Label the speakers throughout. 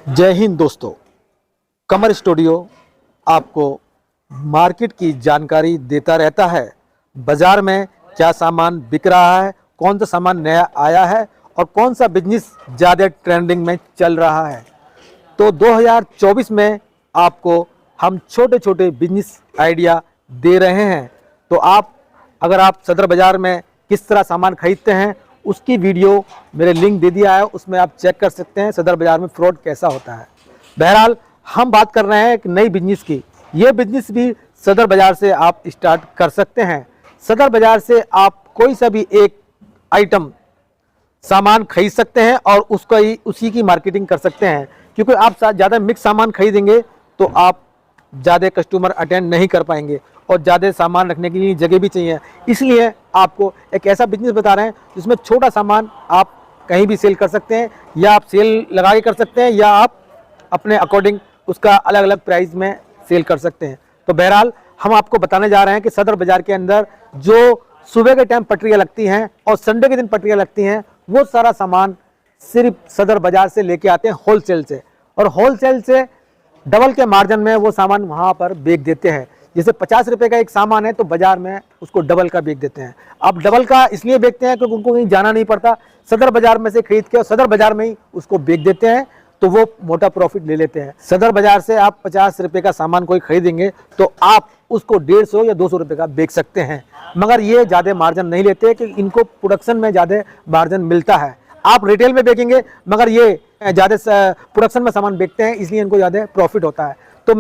Speaker 1: जय हिंद दोस्तों। कमर स्टूडियो आपको मार्केट की जानकारी देता रहता है। बाज़ार में क्या सामान बिक रहा है, कौन सा सामान नया आया है और कौन सा बिजनेस ज़्यादा ट्रेंडिंग में चल रहा है। तो 2024 में आपको हम छोटे छोटे बिजनेस आइडिया दे रहे हैं। तो अगर आप सदर बाज़ार में किस तरह सामान खरीदते हैं उसकी वीडियो मेरे लिंक दे दिया है, उसमें आप चेक कर सकते हैं सदर बाज़ार में फ्रॉड कैसा होता है। बहरहाल हम बात कर रहे हैं एक नई बिजनेस की। ये बिजनेस भी सदर बाज़ार से आप स्टार्ट कर सकते हैं। सदर बाज़ार से आप कोई सा भी एक आइटम सामान खरीद सकते हैं और उसका ही उसी की मार्केटिंग कर सकते हैं, क्योंकि आप ज़्यादा मिक्स सामान खरीदेंगे तो आप ज़्यादा कस्टमर अटेंड नहीं कर पाएंगे और ज़्यादा सामान रखने के लिए जगह भी चाहिए। इसलिए आपको एक ऐसा बिजनेस बता रहे हैं जिसमें छोटा सामान आप कहीं भी सेल कर सकते हैं, या आप सेल लगा के कर सकते हैं, या आप अपने अकॉर्डिंग उसका अलग अलग प्राइस में सेल कर सकते हैं। तो बहरहाल हम आपको बताने जा रहे हैं कि सदर बाज़ार के अंदर जो सुबह के टाइम पटरियाँ लगती हैं और संडे के दिन पटरियाँ लगती हैं, वो सारा सामान सिर्फ सदर बाज़ार से लेके आते हैं होलसेल से, और होलसेल से डबल के मार्जिन में वो सामान वहाँ पर बेच देते हैं। जैसे 50 रुपये का एक सामान है तो बाज़ार में उसको डबल का बेच देते हैं। अब डबल का इसलिए बेचते हैं क्योंकि उनको कहीं जाना नहीं पड़ता, सदर बाज़ार में से खरीद के और सदर बाज़ार में ही उसको बेच देते हैं, तो वो मोटा प्रॉफिट ले लेते हैं। सदर बाज़ार से आप 50 रुपये का सामान कोई खरीदेंगे तो आप उसको 150 या 200 रुपये का बेच सकते हैं, मगर ये ज़्यादा मार्जिन नहीं लेते कि इनको प्रोडक्शन में ज़्यादा मार्जिन मिलता है। आप रिटेल में बेचेंगे मगर ये ज़्यादा प्रोडक्शन में सामान बेचते हैं, इसलिए इनको ज़्यादा प्रॉफिट होता है। तो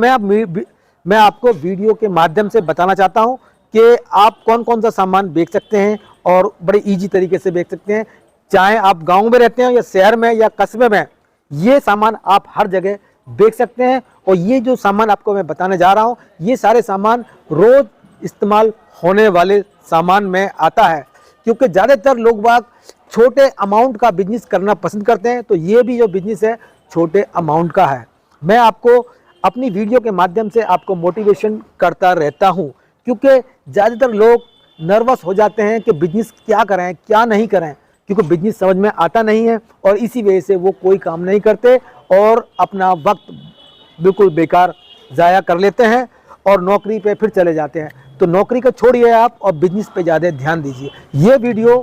Speaker 1: मैं आपको वीडियो के माध्यम से बताना चाहता हूं कि आप कौन कौन सा सामान बेच सकते हैं और बड़े इजी तरीके से बेच सकते हैं। चाहे आप गांव में रहते हैं या शहर में या कस्बे में, ये सामान आप हर जगह बेच सकते हैं। और ये जो सामान आपको मैं बताने जा रहा हूं, ये सारे सामान रोज़ इस्तेमाल होने वाले सामान में आता है, क्योंकि ज़्यादातर लोग बाग छोटे अमाउंट का बिजनेस करना पसंद करते हैं। तो ये भी जो बिजनेस है छोटे अमाउंट का है। मैं आपको अपनी वीडियो के माध्यम से आपको मोटिवेशन करता रहता हूं, क्योंकि ज़्यादातर लोग नर्वस हो जाते हैं कि बिजनेस क्या करें क्या नहीं करें, क्योंकि बिजनेस समझ में आता नहीं है और इसी वजह से वो कोई काम नहीं करते और अपना वक्त बिल्कुल बेकार ज़ाया कर लेते हैं और नौकरी पे फिर चले जाते हैं। तो नौकरी को छोड़िए आप और बिजनेस पे ज़्यादा ध्यान दीजिए। ये वीडियो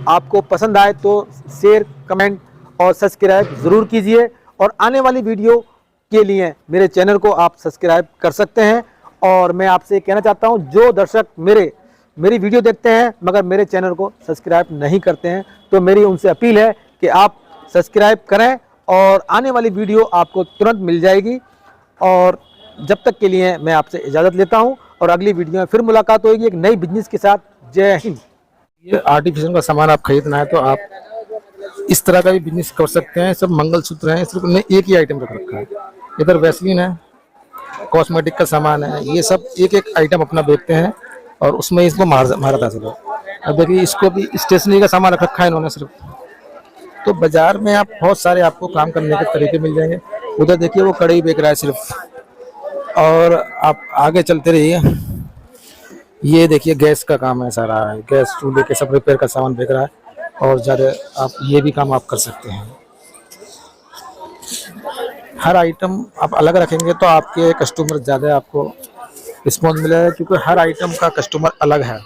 Speaker 1: आपको पसंद आए तो शेयर, कमेंट और सब्सक्राइब ज़रूर कीजिए, और आने वाली वीडियो के लिए मेरे चैनल को आप सब्सक्राइब कर सकते हैं। और मैं आपसे कहना चाहता हूं, जो दर्शक मेरी वीडियो देखते हैं मगर मेरे चैनल को सब्सक्राइब नहीं करते हैं, तो मेरी उनसे अपील है कि आप सब्सक्राइब करें और आने वाली वीडियो आपको तुरंत मिल जाएगी। और जब तक के लिए मैं आपसे इजाज़त लेता हूं और अगली वीडियो में फिर मुलाकात होगी एक नई बिजनेस के साथ। जय हिंद।
Speaker 2: ये आर्टिफिशियल का सामान आप खरीदना है तो आप इस तरह का भी बिजनेस कर सकते हैं। सब मंगलसूत्र हैं, सिर्फ उन्हें एक ही आइटम रख रखा है। इधर वैसलीन है, कॉस्मेटिक का सामान है, ये सब एक एक आइटम अपना बेचते हैं और उसमें इसको महारत हासिल है। अब देखिए इसको भी स्टेशनरी का सामान रख रखा है इन्होंने सिर्फ। तो बाजार में आप बहुत सारे आपको काम करने के तरीके मिल जाएंगे। उधर देखिए वो कढ़ाई बेच रहा है सिर्फ, और आप आगे चलते रहिए। ये देखिए गैस का काम है सारा, गैस चूल्हे के सब रिपेयर का सामान बेच रहा है, और ज़्यादा आप ये भी काम आप कर सकते हैं। हर आइटम आप अलग रखेंगे तो आपके कस्टमर ज़्यादा आपको रिस्पॉन्स मिलेगा, क्योंकि हर आइटम का कस्टमर अलग है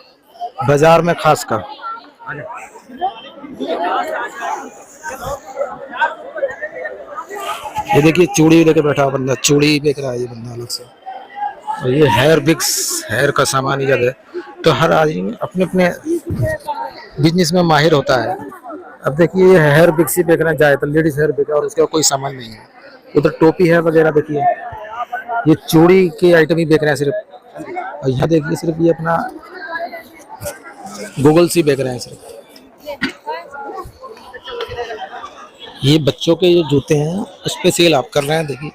Speaker 2: बाज़ार में खासकर। ये देखिए चूड़ी लेके बैठा हुआ बंदा, चूड़ी बेच रहा है ये बंदा अलग से। और ये हेयर बिक्स, हेयर का सामान ज़्यादा है। तो हर आदमी अपने अपने बिजनेस में माहिर होता है। अब देखिए ये हेयर बिक्स ही बेचना चाहे तो लेडीज हेयर बिक, और उसका कोई सामान नहीं है। उधर टोपी है वगैरह, देखिए ये चूड़ी के आइटम ही बेच रहे हैं सिर्फ। और यहाँ देखिए सिर्फ ये अपना गूगल से बेच रहे हैं सिर्फ। ये बच्चों के जो जूते हैं उस पे सेल आप कर रहे हैं। देखिए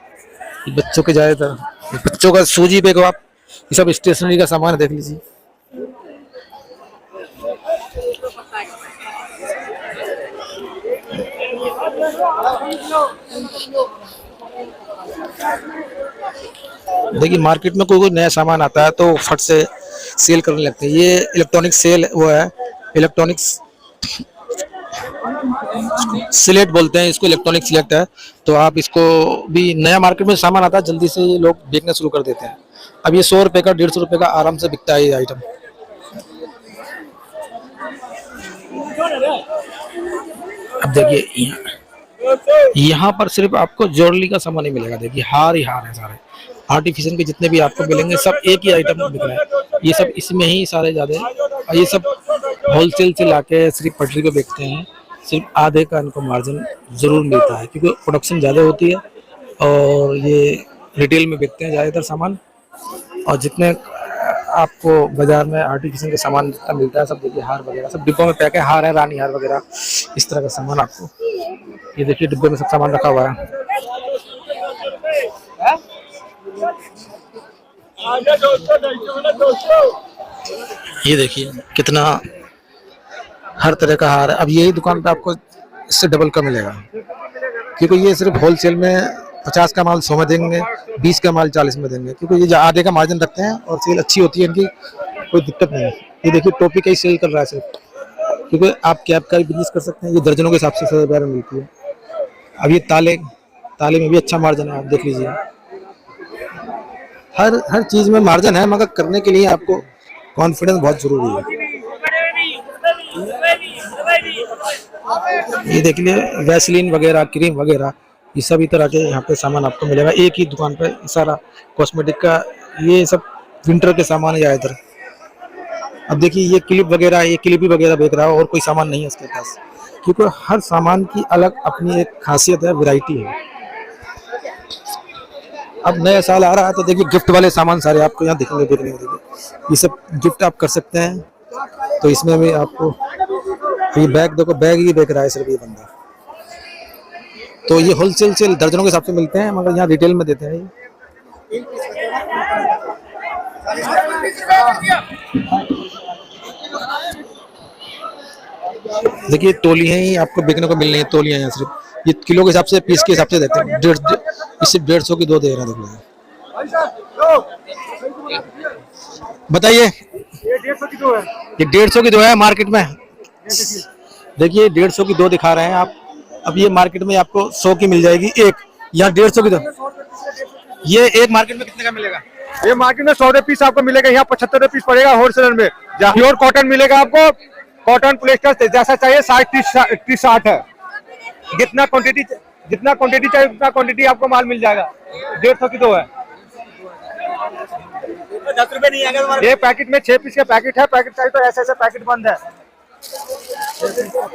Speaker 2: ये बच्चों के ज़्यादातर बच्चों का सूजी बेचो आप, ये सब स्टेशनरी का सामान है, देख लीजिए। देखिए मार्केट में कोई नया सामान आता है तो फट से सेल करने लगते हैं। ये इलेक्ट्रॉनिक सेल वो है, इलेक्ट्रॉनिक्स सिलेक्ट बोलते हैं इसको, इलेक्ट्रॉनिक सिलेक्ट है। तो आप इसको भी, नया मार्केट में सामान आता है जल्दी से ये लोग बेचना शुरू कर देते हैं। अब ये 100 रुपए का, 150 रुपए का आराम से बिकता है ये आइटम। अब देखिए यहाँ पर सिर्फ आपको ज्वेलरी का सामान नहीं मिलेगा। देखिए हार ही हार है सारे, आर्टिफिशियल के जितने भी आपको मिलेंगे सब एक ही आइटम में बिक रहा है। ये सब इसमें ही सारे ज्यादा, और ये सब होलसेल से लाके सिर्फ पटरी पे बेचते हैं। सिर्फ आधे का इनको मार्जिन जरूर मिलता है, क्योंकि प्रोडक्शन ज़्यादा होती है और ये रिटेल में बेचते हैं ज़्यादातर सामान। और जितने आपको बाजार में आर्टिफिशियल का सामान जितना मिलता है, सब देखिए हार वगैरह सब डिब्बों में पैक है। हार है, रानी हार वगैरह इस तरह का सामान आपको, ये देखिए डिब्बे में सब सामान रखा हुआ है। ये देखिए कितना हर तरह का हार है। अब यही दुकान पे आपको इससे डबल का मिलेगा, क्योंकि ये सिर्फ होलसेल में 50 का माल 100 में देंगे, 20 का माल 40 में देंगे, क्योंकि ये आधे का मार्जिन रखते हैं और सेल अच्छी होती है इनकी, कोई दिक्कत नहीं है। ये देखिए टोपी का ही सेल कर रहा है सिर्फ, क्योंकि आप कैप का भी बिजनेस कर सकते हैं। ये दर्जनों के हिसाब से 1000 में मिलती है। अब ये ताले ताले में भी अच्छा मार्जिन है, आप देख लीजिए। हर चीज़ में मार्जिन है, मगर करने के लिए आपको कॉन्फिडेंस बहुत जरूरी है। ये देख लिए वैसलीन वगैरह, क्रीम वगैरह, ये सभी तरह के यहाँ पे सामान आपको मिलेगा एक ही दुकान पे। सारा कॉस्मेटिक का, ये सब विंटर के सामान है ज़्यादातर। अब देखिए ये क्लिप वगैरह, ये क्लिपी वगैरह बेच रहा है, और कोई सामान नहीं है इसके पास, क्योंकि हर सामान की अलग अपनी एक खासियत है, वैरायटी है। अब नया साल आ रहा है तो देखिए गिफ्ट वाले सामान सारे आपको यहाँ दिखेंगे, देखने को देखिए ये सब गिफ्ट आप कर सकते हैं। तो इसमें भी आपको ये बैग देखो, बैग ही बेच रहा है सिर्फ ये बंदा। तो ये होलसेल से दर्जनों के हिसाब से मिलते हैं, मगर यहाँ रिटेल में देते हैं ये। देखिए तोलियां ही आपको बिकने को मिल रही है, तोलियां यहाँ सिर्फ ये किलो के हिसाब से, पीस के हिसाब से देते हैं। इससे 150 की 2 दे रहे हैं। बताइए, ये 150 की 2 है, ये 150 की 2 है मार्केट में। देखिए 150 की 2 दिखा रहे हैं आप। अब ये मार्केट में आपको 100 की मिल जाएगी एक, यहाँ 150 की 2। ये एक मार्केट में कितने का मिलेगा?
Speaker 1: ये मार्केट में 100 पीस आपको मिलेगा, यहाँ 75 पीस पड़ेगा होलसेलर में। प्योर कॉटन मिलेगा आपको, कॉटन पॉलिस्टर जैसा चाहिए 60-60 है। जितना क्वांटिटी चाहिए उतना क्वांटिटी आपको माल मिल जाएगा। 150 की 2 है। 10 रुपए नहीं आएगा। ये पैकेट में 6 पीस का पैकेट है, पैकेट चाहिए तो ऐसे पैकेट बंद है।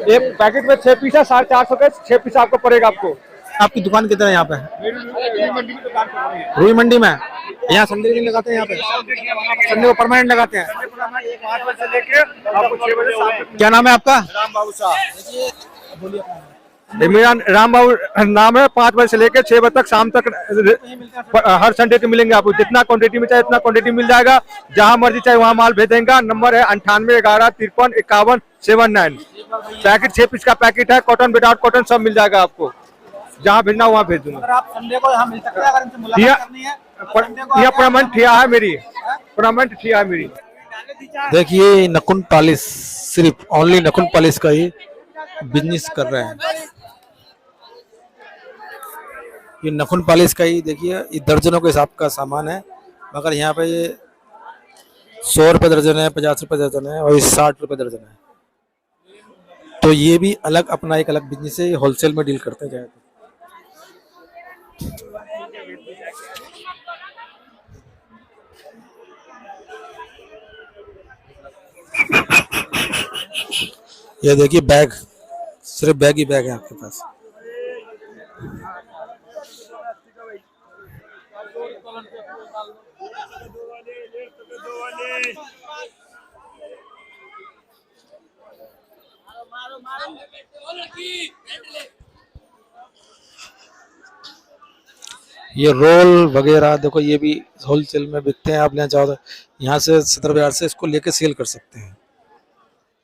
Speaker 1: ये पैकेट में 6 पीस है, 450 के 6 पीस आपको पड़ेगा। आपको
Speaker 2: आपकी दुकान किधर है यहाँ पे? रुई मंडी में। यहाँ संडे दिन लगाते हैं, यहाँ पे संडे को परमानेंट लगाते हैं। क्या नाम है आपका?
Speaker 1: राम बाबू साहब। मेरा राम बाबू नाम है। 5 बजे से लेकर 6 बजे तक शाम तक हर संडे के मिलेंगे। आपको जितना क्वांटिटी में चाहिए उतना क्वांटिटी मिल जाएगा। जहां मर्जी चाहिए वहां माल भेज देंगे। नंबर है 9811535179। पैकेट 6 पीस का पैकेट है। कॉटन विदाउट कॉटन सब मिल जाएगा आपको। जहां भेजना वहां भेज दूंगा।
Speaker 3: अगर आप संडे को यहाँ मिल सकते हैं, अगर इनसे मुलाकात करनी है
Speaker 1: यह परमानेंट ठिया है मेरी, परमानेंट ठिया है मेरी।
Speaker 2: देखिए नखुन पॉलिश, सिर्फ ओनली नखुन पॉलिश का ही बिजनेस कर रहे हैं। ये नखुन पॉलिश का ही देखिए, ये दर्जनों के हिसाब का सामान है, मगर यहाँ पे ये 100 रुपये दर्जन है, 50 रुपये दर्जन है, और ये 60 रुपये दर्जन है। तो ये भी अलग अपना एक अलग बिजनेस है, ये होलसेल में डील करते हैं ज़्यादातर। ये देखिए बैग, सिर्फ बैग ही बैग है आपके पास। ये रोल वगैरह देखो, ये भी होलसेल में बिकते हैं। आप लेना चाहो तो यहाँ से 70 बाजार से इसको लेके सेल कर सकते हैं।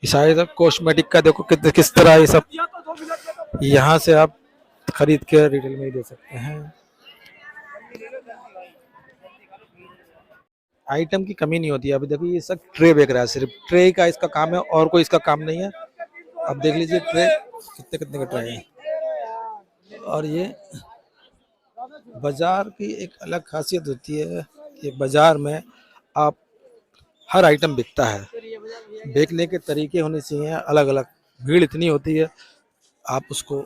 Speaker 2: ये सारे कॉस्मेटिक का देखो किस तरह ये सब, यहाँ से आप खरीद के रिटेल में ही दे सकते हैं। आइटम की कमी नहीं होती है। अभी देखो ये सब ट्रे बेच रहा है, सिर्फ ट्रे का इसका काम है, और कोई इसका काम नहीं है। अब देख लीजिए ट्रे
Speaker 1: कितने कितने का ट्रे है। और ये बाजार की एक अलग खासियत होती है कि बाजार में आप हर आइटम बिकता है, बेचने के तरीके होने चाहिए अलग अलग। भीड़ इतनी होती है, आप उसको